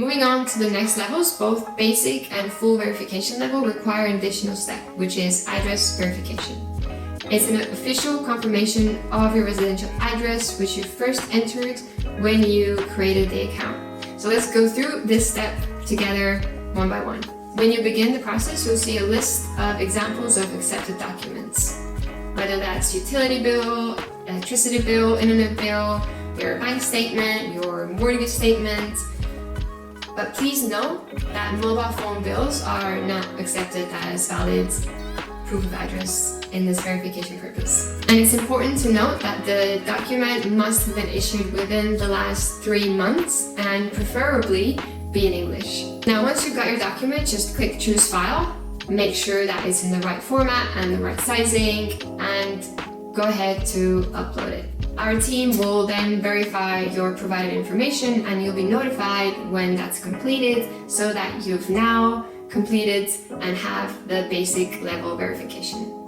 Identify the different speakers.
Speaker 1: Moving on to the next levels, both basic and full verification level require an additional step, which is address verification. It's an official confirmation of your residential address, which you first entered when you created the account. So let's go through this step together one by one. When you begin the process, you'll see a list of examples of accepted documents, whether that's utility bill, electricity bill, internet bill, your bank statement, your mortgage statement. But please note that mobile phone bills are not accepted as valid proof of address in this verification purpose. And it's important to note that the document must have been issued within the last 3 months and preferably be in English. Now, once you've got your document, just click choose file, make sure that it's in the right format and the right sizing, and go ahead to upload it. Our team will then verify your provided information and you'll be notified when that's completed so that you've now completed and have the basic level verification.